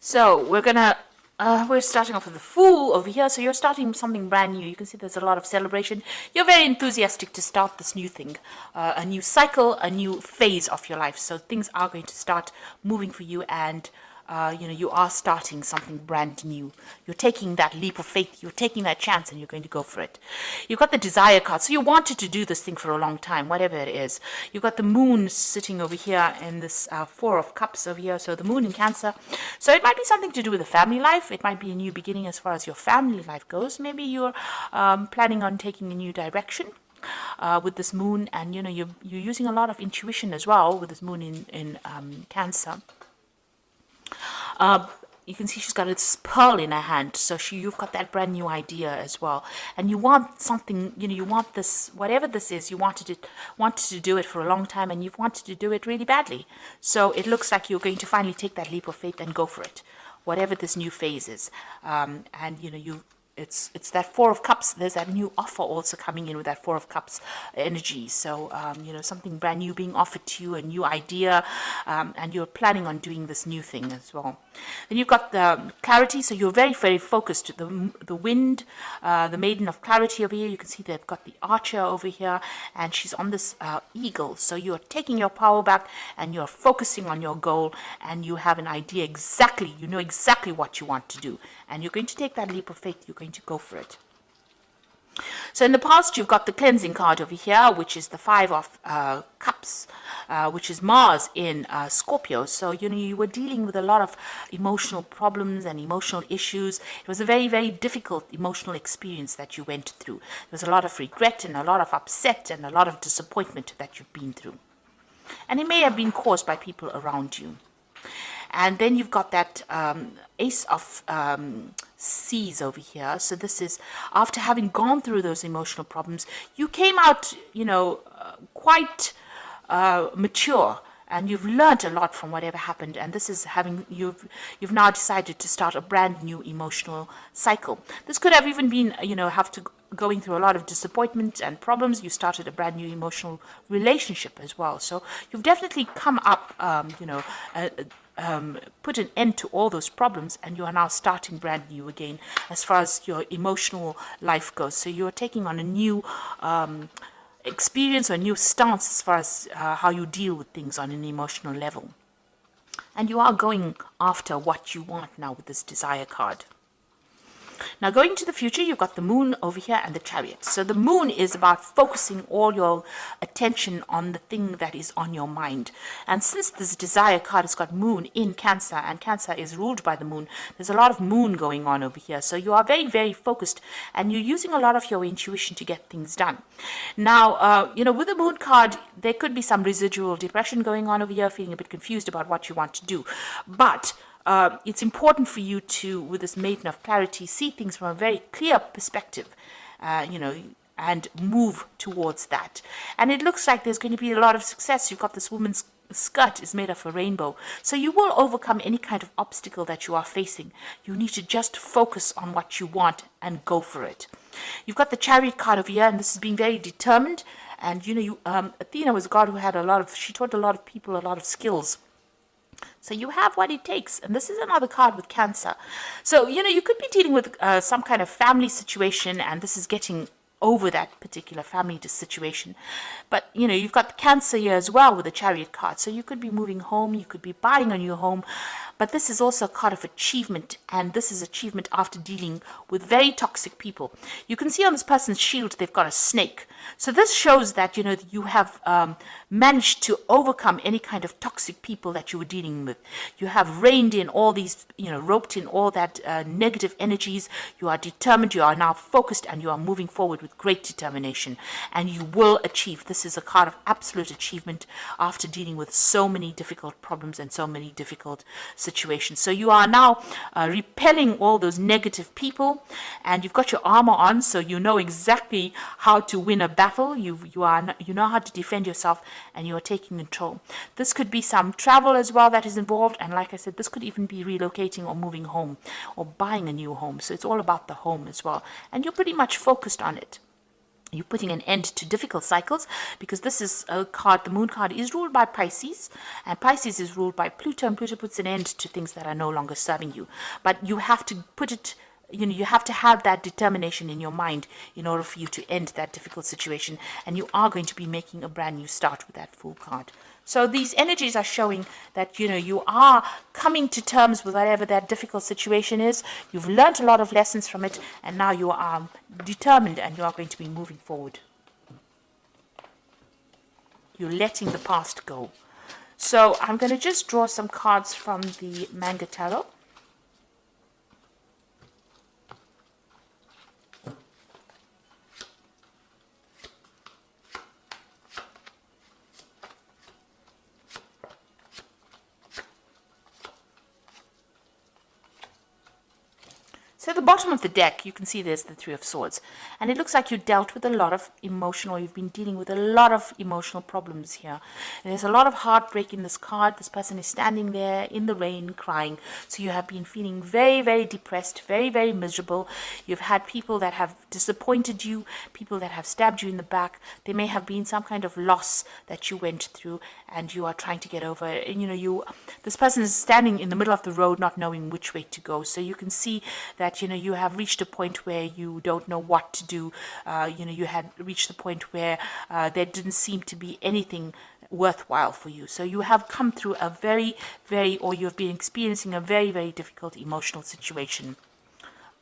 So we're starting off with the Fool over here. So you're starting something brand new. You can see there's a lot of celebration. You're very enthusiastic to start this new thing, a new cycle, a new phase of your life. So things are going to start moving for you, and you are starting something brand new. You're taking that leap of faith. You're taking that chance, and you're going to go for it. You've got the Desire card. So you wanted to do this thing for a long time, whatever it is. You've got the Moon sitting over here in this Four of Cups over here. So the Moon in Cancer. So it might be something to do with the family life. It might be a new beginning as far as your family life goes. Maybe you're planning on taking a new direction. With this moon, and you're using a lot of intuition as well with this moon in Cancer. You can see she's got this pearl in her hand, so you've got that brand new idea as well, and you want something. You want this, whatever this is. You wanted to do it for a long time, and you've wanted to do it really badly. So it looks like you're going to finally take that leap of faith and go for it, whatever this new phase is. It's that Four of Cups. There's that new offer also coming in with that Four of Cups energy. So, something brand new being offered to you, a new idea, and you're planning on doing this new thing as well. Then you've got the Clarity. So you're very, very focused. The Wind, the Maiden of Clarity over here. You can see they've got the Archer over here, and she's on this Eagle. So you're taking your power back, and you're focusing on your goal, and you have an idea exactly. You know exactly what you want to do, and you're going to take that leap of faith. You're going to go for it. So in the past, you've got the Cleansing card over here, which is the Five of Cups, which is Mars in Scorpio. So you were dealing with a lot of emotional problems and emotional issues. It was a very, very difficult emotional experience that you went through. There was a lot of regret and a lot of upset and a lot of disappointment that you've been through, and it may have been caused by people around you. And then you've got that Ace of Seas over here. So this is after having gone through those emotional problems, you came out, quite mature, and you've learned a lot from whatever happened. And this is you've now decided to start a brand new emotional cycle. This could have even been, going through a lot of disappointment and problems. You started a brand new emotional relationship as well. So you've definitely come up, put an end to all those problems, and you are now starting brand new again as far as your emotional life goes. So you're taking on a new experience or a new stance as far as how you deal with things on an emotional level. And you are going after what you want now with this Desire card. Now, going to the future, you've got the Moon over here and the Chariot. So the Moon is about focusing all your attention on the thing that is on your mind. And since this Desire card has got Moon in Cancer, and Cancer is ruled by the Moon, there's a lot of Moon going on over here. So you are very, very focused, and you're using a lot of your intuition to get things done. Now, with the Moon card, there could be some residual depression going on over here, feeling a bit confused about what you want to do. But it's important for you to, with this Maiden of Clarity, see things from a very clear perspective, and move towards that. And it looks like there's going to be a lot of success. You've got this woman's skirt is made of a rainbow. So you will overcome any kind of obstacle that you are facing. You need to just focus on what you want and go for it. You've got the Chariot card over here, and this is being very determined. And, Athena was a god who she taught a lot of people a lot of skills. So you have what it takes. And this is another card with Cancer. So, you could be dealing with some kind of family situation, and this is getting over that particular family situation. But, you've got the Cancer here as well with the Chariot card. So you could be moving home, you could be buying a new home. But this is also a card of achievement, and this is achievement after dealing with very toxic people. You can see on this person's shield, they've got a snake. So this shows that, you have managed to overcome any kind of toxic people that you were dealing with. You have reined in all these, roped in all that negative energies. You are determined, you are now focused, and you are moving forward with great determination. And you will achieve. This is a card of absolute achievement after dealing with so many difficult problems and so many difficult situations. So you are now repelling all those negative people, and you've got your armor on, so you know exactly how to win a battle. You know how to defend yourself, and you are taking control. This could be some travel as well that is involved, and like I said, this could even be relocating or moving home or buying a new home. So it's all about the home as well, and you're pretty much focused on it. You're putting an end to difficult cycles, because this is a card, the moon card is ruled by Pisces, and Pisces is ruled by Pluto, and Pluto puts an end to things that are no longer serving you. But you have to put it, you have to have that determination in your mind in order for you to end that difficult situation, and you are going to be making a brand new start with that Fool card. So these energies are showing that, you are coming to terms with whatever that difficult situation is. You've learned a lot of lessons from it, and now you are determined and you are going to be moving forward. You're letting the past go. So I'm going to just draw some cards from the Manga Tarot. So at the bottom of the deck, you can see there's the Three of Swords. And it looks like you dealt with a lot of emotional, you've been dealing with a lot of emotional problems here. And there's a lot of heartbreak in this card. This person is standing there in the rain crying. So you have been feeling very, very depressed, very, very miserable. You've had people that have disappointed you, people that have stabbed you in the back. There may have been some kind of loss that you went through, and you are trying to get over it. And this person is standing in the middle of the road not knowing which way to go. So you can see that you have reached a point where you don't know what to do. You had reached the point where there didn't seem to be anything worthwhile for you. So you have come through a or you've been experiencing a very, very difficult emotional situation,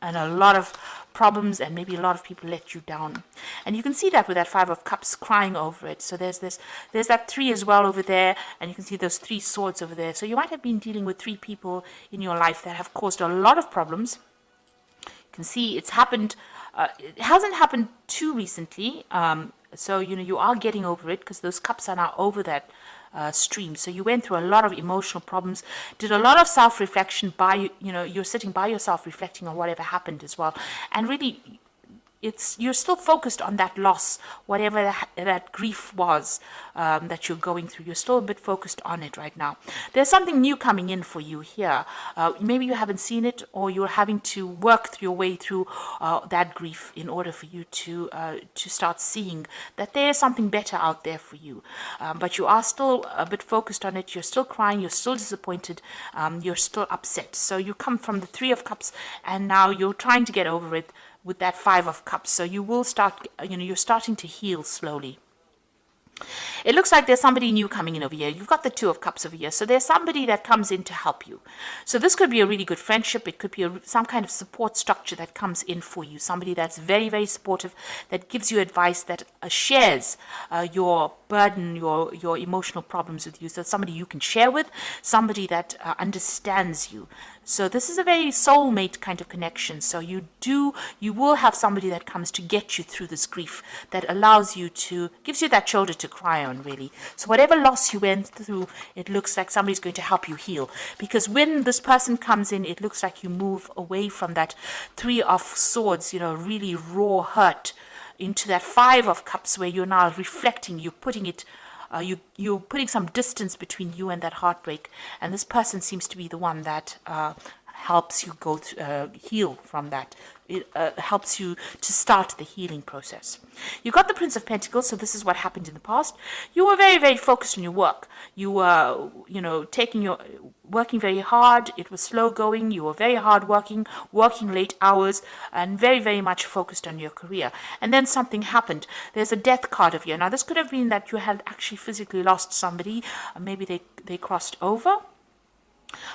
and a lot of problems, and maybe a lot of people let you down. And you can see that with that Five of Cups crying over it. So there's that three as well over there, and you can see those three swords over there. So you might have been dealing with three people in your life that have caused a lot of problems. You can see it's happened. It hasn't happened too recently. So you are getting over it, because those cups are now over that stream. So you went through a lot of emotional problems, did a lot of self-reflection you're sitting by yourself reflecting on whatever happened as well. And really, you're still focused on that loss, whatever that grief was that you're going through. You're still a bit focused on it right now. There's something new coming in for you here. Maybe you haven't seen it, or you're having to work your way through that grief in order for you to start seeing that there's something better out there for you. But you are still a bit focused on it. You're still crying. You're still disappointed. You're still upset. So you come from the Three of Cups, and now you're trying to get over it with that Five of Cups. So you will start, you're starting to heal slowly. It looks like there's somebody new coming in over here. You've got the Two of Cups over here. So there's somebody that comes in to help you. So this could be a really good friendship. It could be some kind of support structure that comes in for you. Somebody that's very, very supportive, that gives you advice, that shares your burden, your emotional problems with you. So somebody you can share with, somebody that understands you. So this is a very soulmate kind of connection. So you will have somebody that comes to get you through this grief, that allows you gives you that shoulder to cry on, really. So whatever loss you went through, it looks like somebody's going to help you heal. Because when this person comes in, it looks like you move away from that Three of Swords, really raw hurt, into that Five of Cups, where you're now reflecting, you're putting it you're putting some distance between you and that heartbreak, and this person seems to be the one that helps you heal from that. It helps you to start the healing process. You got the Prince of Pentacles, so this is what happened in the past. You were very, very focused on your work. You were, working very hard. It was slow going. You were very hard working late hours, and very, very much focused on your career. And then something happened. There's a Death card of you. Now, this could have been that you had actually physically lost somebody. Maybe they crossed over.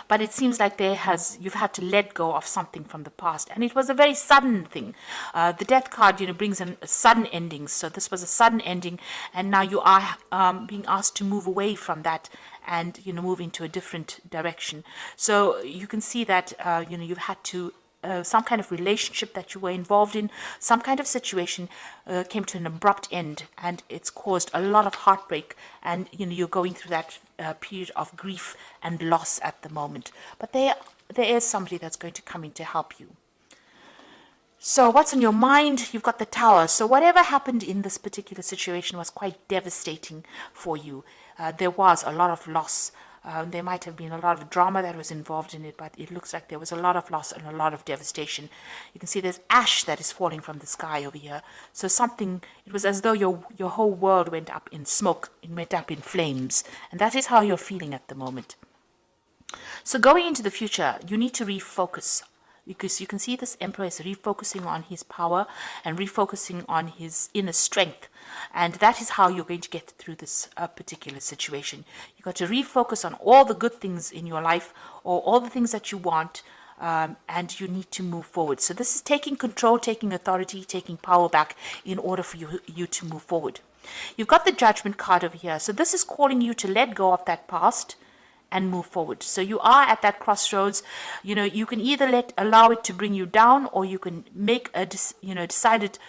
But it seems like you've had to let go of something from the past, and it was a very sudden thing. The Death card, brings in a sudden ending. So this was a sudden ending, and now you are being asked to move away from that and move into a different direction. So you can see that you've had to. Some kind of relationship that you were involved in, some kind of situation came to an abrupt end, and it's caused a lot of heartbreak, and you're going through that period of grief and loss at the moment. But there is somebody that's going to come in to help you. So what's on your mind? You've got the Tower. So whatever happened in this particular situation was quite devastating for you. There was a lot of loss. There might have been a lot of drama that was involved in it, but it looks like there was a lot of loss and a lot of devastation. You can see there's ash that is falling from the sky over here. So something, it was as though your whole world went up in smoke, it went up in flames. And that is how you're feeling at the moment. So going into the future, you need to refocus, because you can see this Emperor is refocusing on his power and refocusing on his inner strength. And that is how you're going to get through this particular situation. You've got to refocus on all the good things in your life, or all the things that you want, and you need to move forward. So this is taking control, taking authority, taking power back in order for you to move forward. You've got the Judgment card over here. So this is calling you to let go of that past and move forward. So you are at that crossroads. You can either allow it to bring you down, or you can make a decided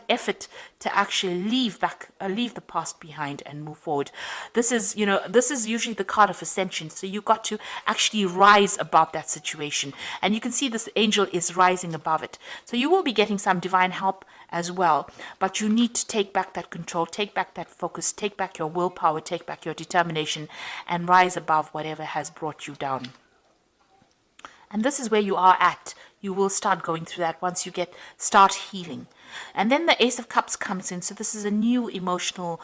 effort to actually leave the past behind and move forward. This is usually the card of ascension. So you've got to actually rise above that situation. And you can see this angel is rising above it. So you will be getting some divine help as well. But you need to take back that control, take back that focus, take back your willpower, take back your determination, and rise above whatever has brought you down. And this is where you are at. You will start going through that once you start healing. And then the Ace of Cups comes in. So this is a new emotional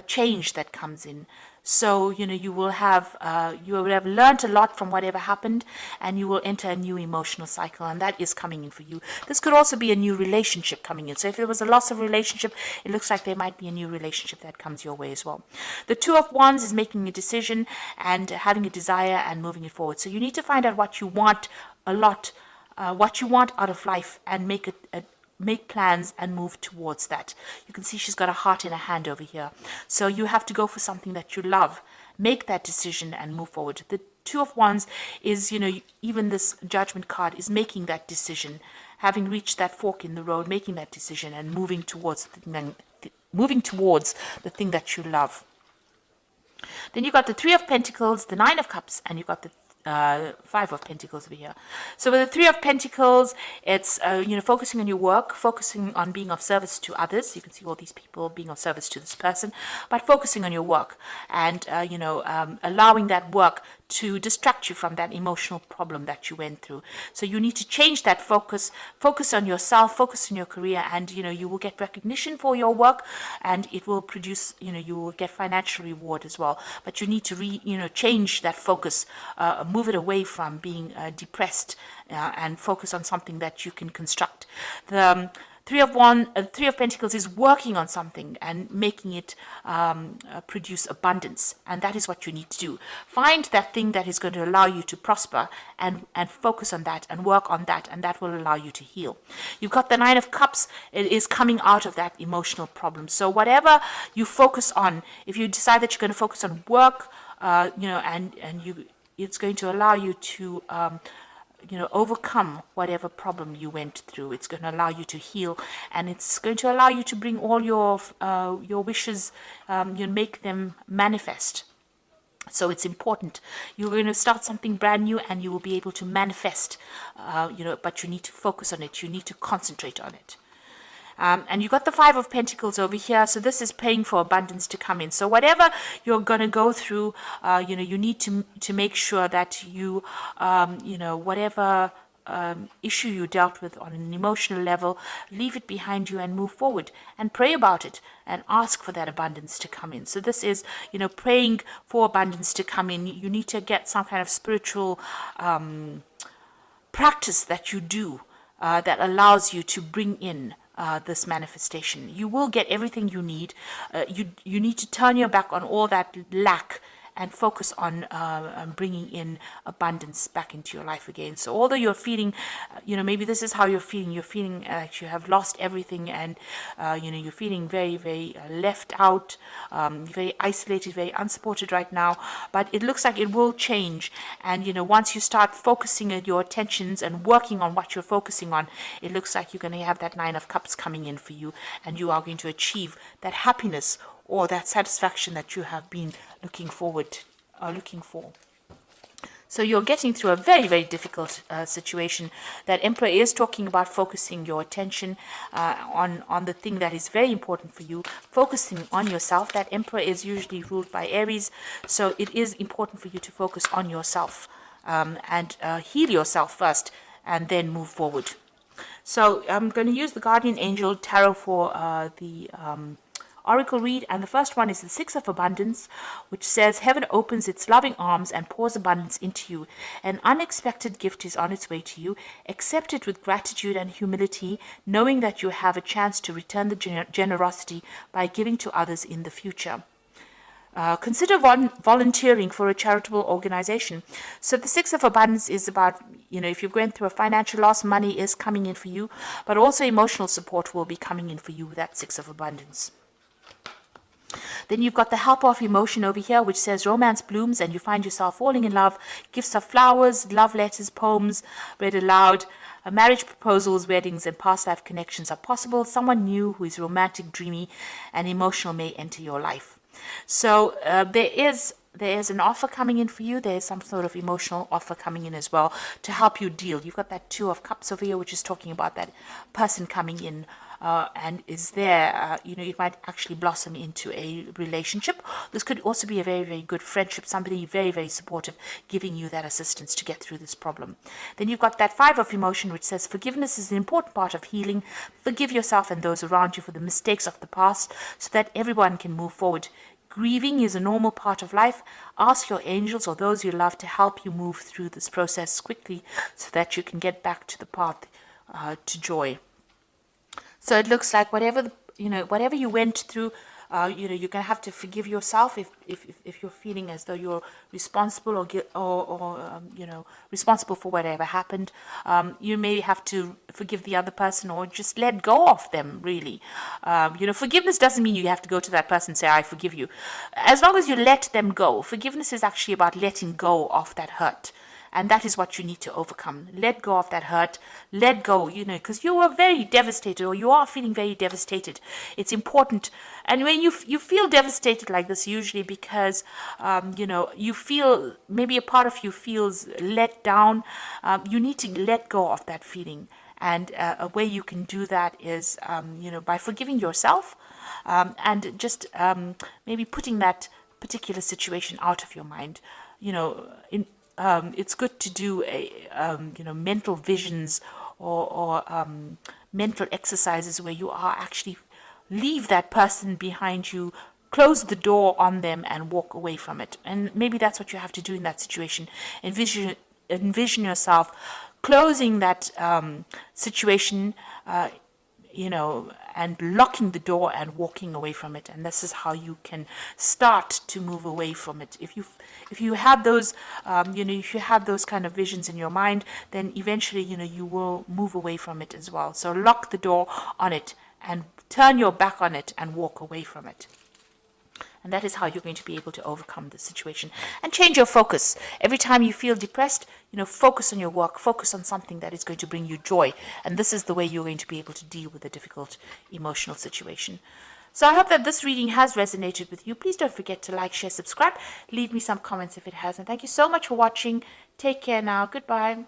change that comes in. So, you will have learned a lot from whatever happened, and you will enter a new emotional cycle, and that is coming in for you. This could also be a new relationship coming in. So if there was a loss of relationship, it looks like there might be a new relationship that comes your way as well. The Two of Wands is making a decision and having a desire and moving it forward. So you need to find out what you want a lot, what you want out of life, and make plans and move towards that. You can see she's got a heart in her hand over here. So you have to go for something that you love. Make that decision and move forward. The Two of Wands is, even this Judgment card is making that decision, having reached that fork in the road, making that decision and moving towards the thing that you love. Then you got the Three of Pentacles, the Nine of Cups, and you got the Five of Pentacles over here. So with the Three of Pentacles, it's focusing on your work, focusing on being of service to others. You can see all these people being of service to this person, but focusing on your work and allowing that work to distract you from that emotional problem that you went through. So you need to change that focus on yourself, focus on your career, and you will get recognition for your work, and it will produce, you will get financial reward as well. But you need to change that focus, move it away from being depressed, and focus on something that you can construct. The Three of Pentacles is working on something and making it produce abundance, and that is what you need to do. Find that thing that is going to allow you to prosper, and focus on that and work on that, and that will allow you to heal. You've got the Nine of Cups. It is coming out of that emotional problem. So whatever you focus on, if you decide that you're going to focus on work, it's going to allow you to overcome whatever problem you went through. It's going to allow you to heal, and it's going to allow you to bring all your wishes, make them manifest. So it's important. You're going to start something brand new, and you will be able to manifest, but you need to focus on it. You need to concentrate on it. And you got the Five of Pentacles over here. So this is praying for abundance to come in. So whatever you're going to go through, you need to make sure that you, whatever issue you dealt with on an emotional level, leave it behind you and move forward and pray about it and ask for that abundance to come in. So this is, praying for abundance to come in. You need to get some kind of spiritual practice that you do that allows you to bring in this manifestation. You will get everything you need. You need to turn your back on all that lack and focus on bringing in abundance back into your life again. So although you're feeling, maybe this is how you're feeling like you have lost everything, and you're feeling very, very left out, very isolated, very unsupported right now, but it looks like it will change. And once you start focusing your attentions and working on what you're focusing on, it looks like you're going to have that Nine of Cups coming in for you, and you are going to achieve that happiness or that satisfaction that you have been looking for. So you're getting through a very, very difficult situation. That Emperor is talking about focusing your attention on the thing that is very important for you, focusing on yourself. That Emperor is usually ruled by Aries, so it is important for you to focus on yourself and heal yourself first and then move forward. So I'm going to use the Guardian Angel Tarot for the Oracle read, and the first one is the Six of Abundance, which says, heaven opens its loving arms and pours abundance into you. An unexpected gift is on its way to you. Accept it with gratitude and humility, knowing that you have a chance to return the generosity by giving to others in the future. Consider volunteering for a charitable organization. So the Six of Abundance is about, if you're going through a financial loss, money is coming in for you, but also emotional support will be coming in for you with that Six of Abundance. Then you've got the Helper of Emotion over here, which says romance blooms and you find yourself falling in love. Gifts of flowers, love letters, poems read aloud. Marriage proposals, weddings, and past life connections are possible. Someone new who is romantic, dreamy, and emotional may enter your life. So there is an offer coming in for you. There is some sort of emotional offer coming in as well to help you deal. You've got that Two of Cups over here, which is talking about that person coming in and is there. It might actually blossom into a relationship. This could also be a very, very good friendship, somebody very, very supportive, giving you that assistance to get through this problem. Then you've got that Five of Emotion, which says forgiveness is an important part of healing. Forgive yourself and those around you for the mistakes of the past so that everyone can move forward. Grieving is a normal part of life. Ask your angels or those you love to help you move through this process quickly so that you can get back to the path to joy. So it looks like whatever you went through, you're going to have to forgive yourself if you're feeling as though you're responsible or responsible for whatever happened. You may have to forgive the other person or just let go of them, really. Forgiveness doesn't mean you have to go to that person and say, I forgive you. As long as you let them go, forgiveness is actually about letting go of that hurt. And that is what you need to overcome. Let go of that hurt. Let go, because you were very devastated or you are feeling very devastated. It's important. And when you feel devastated like this, usually because, you feel, maybe a part of you feels let down, you need to let go of that feeling. And a way you can do that is, by forgiving yourself and just maybe putting that particular situation out of your mind. It's good to do mental visions or mental exercises where you are actually leave that person behind you, close the door on them and walk away from it. And maybe that's what you have to do in that situation. Envision yourself closing that situation, and locking the door and walking away from it. And this is how you can start to move away from it. If you have those, if you have those kind of visions in your mind, then eventually, you will move away from it as well. So lock the door on it and turn your back on it and walk away from it. And that is how you're going to be able to overcome the situation and change your focus. Every time you feel depressed, focus on your work, focus on something that is going to bring you joy. And this is the way you're going to be able to deal with a difficult emotional situation. So I hope that this reading has resonated with you. Please don't forget to like, share, subscribe. Leave me some comments if it has. And thank you so much for watching. Take care now. Goodbye.